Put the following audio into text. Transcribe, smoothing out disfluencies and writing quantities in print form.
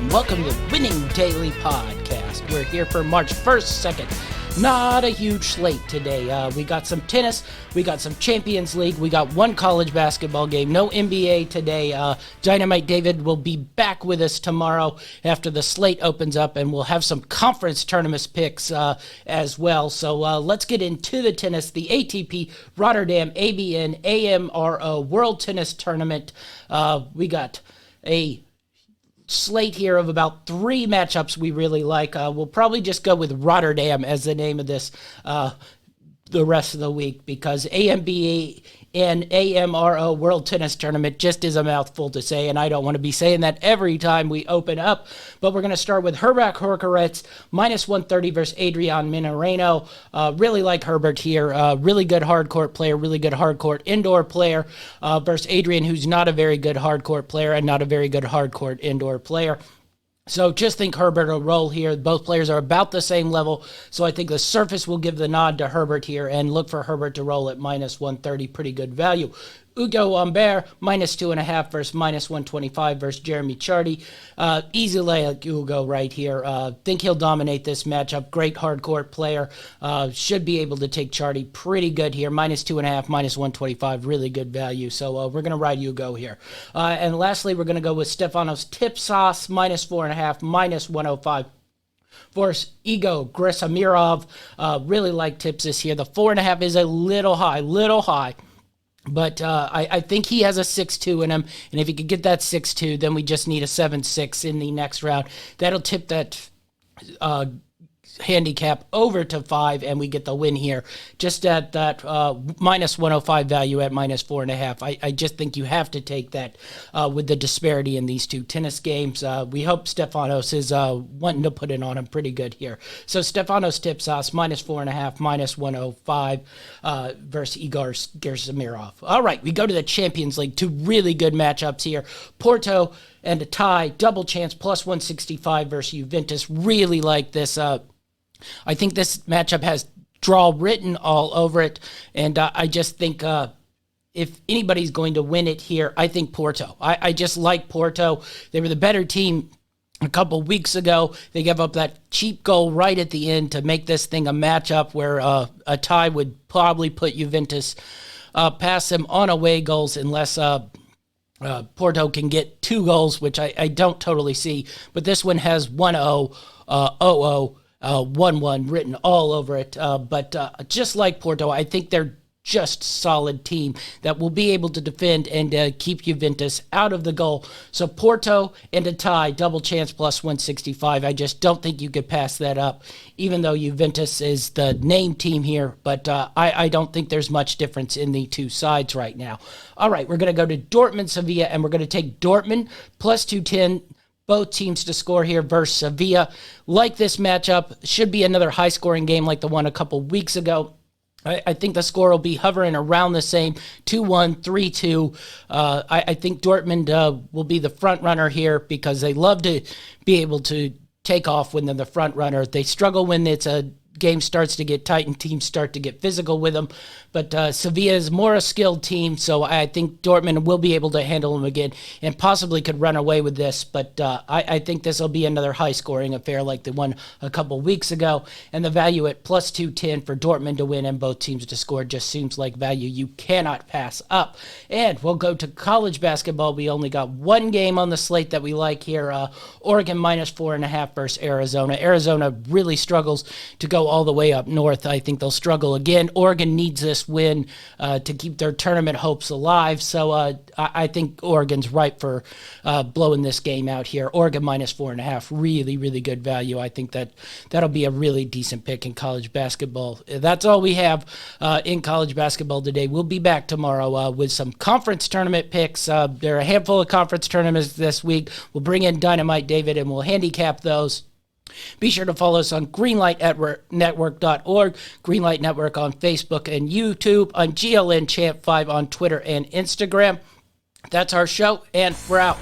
and welcome to Winning Daily Podcast. We're here for March 1st, 2nd. Not a huge slate today. We got some tennis, we got some Champions League, we got one college basketball game, no NBA today. Dynamite David will be back with us tomorrow after the slate opens up, and we'll have some conference tournament picks as well. So let's get into the tennis. The ATP Rotterdam ABN AMRO World Tennis Tournament. We got a slate here of about 3 matchups we really like. We'll probably just go with Rotterdam as the name of this the rest of the week, because AMBA and AMRO World Tennis Tournament just is a mouthful to say, and I don't want to be saying that every time we open up. But we're going to start with Herbert Hurkacz, minus 130 versus Adrian Mineirão. Really like Herbert here. Really good hard court player, really good hard court indoor player versus Adrian, who's not a very good hard court player and not a very good hard court indoor player. So just think Herbert will roll here. Both players are about the same level, so I think the surface will give the nod to Herbert here, and look for Herbert to roll at minus 130. Pretty good value. Ugo Humbert, minus 2.5 versus minus 125 versus Jeremy Chardy. Easy layup Ugo right here. Think he'll dominate this matchup. Great hard court player. Should be able to take Chardy pretty good here. Minus 2.5, minus 125. Really good value. So we're going to ride Ugo here. And lastly, we're going to go with Stefanos Tsitsipas, minus 4.5, minus 105. Versus Igor Grisamirov. Really like Tsitsipas here. The 4.5 is a little high. But I think he has a 6-2 in him, and if he could get that 6-2, then we just need a 7-6 in the next round. That'll tip that handicap over to 5, and we get the win here. Just at that minus 105 value at minus 4.5. I just think you have to take that with the disparity in these two tennis games. We hope Stefanos is wanting to put it on him pretty good here. So Stefanos Tsitsipas, minus 4.5, minus 105 versus Igor Grisamirov. All right, we go to the Champions League. 2 really good matchups here. Porto and a tie, double chance, plus 165 versus Juventus. Really like this. I think this matchup has draw written all over it, and I just think if anybody's going to win it here, I think Porto. I just like Porto. They were the better team a couple weeks ago. They gave up that cheap goal right at the end to make this thing a matchup where a tie would probably put Juventus past them on away goals unless Porto can get 2 goals, which I don't totally see. But this one has 1-0, 0-0, 1-1 written all over it. But just like Porto, I think they're just solid team that will be able to defend and keep Juventus out of the goal. So Porto and a tie, double chance plus 165. I just don't think you could pass that up, even though Juventus is the name team here. But I don't think there's much difference in the two sides right now. All right, we're going to go to Dortmund, Sevilla, and we're going to take Dortmund plus 210. Both teams to score here versus Sevilla. Like this matchup, should be another high-scoring game like the one a couple weeks ago. I think the score will be hovering around the same, 2-1, 3-2. I think Dortmund will be the front runner here because they love to be able to take off when they're the front runner. They struggle when it's a game starts to get tight and teams start to get physical with them. But Sevilla is more a skilled team, so I think Dortmund will be able to handle them again and possibly could run away with this. But I think this will be another high-scoring affair like the one a couple weeks ago. And the value at plus 210 for Dortmund to win and both teams to score just seems like value you cannot pass up. And we'll go to college basketball. We only got one game on the slate that we like here. Oregon minus 4.5 versus Arizona. Arizona really struggles to go all the way up north. I think they'll struggle again. Oregon needs this win to keep their tournament hopes alive. So I think Oregon's ripe for blowing this game out here. Oregon minus 4.5, really, really good value. I think that'll be a really decent pick in college basketball. That's all we have in college basketball today. We'll be back tomorrow with some conference tournament picks. There are a handful of conference tournaments this week. We'll bring in Dynamite David and we'll handicap those. Be sure to follow us on greenlightnetwork.org, Greenlight Network on Facebook and YouTube, on GLN Champ 5 on Twitter and Instagram. That's our show, and we're out.